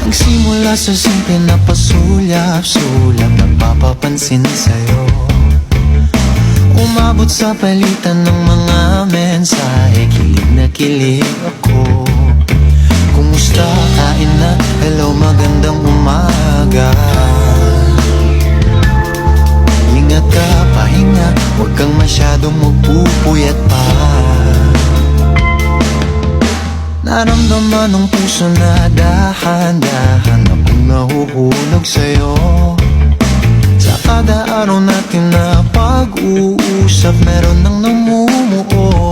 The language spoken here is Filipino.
Nagsimula sa simple na pasulyap-sulap, nagpapapansin sa'yo. Umabot sa palitan ng mga mensahe, kilig na kilig ako. Kumusta, kain na, hello, magandang umaga. Ingat ka, pahinga, huwag kang masyadong magpupuyat pa. Naramdaman ng puso na dahan-dahan akong nahuhulog sa'yo. Sa kada araw natin na pag-uusap, meron nang namumuo.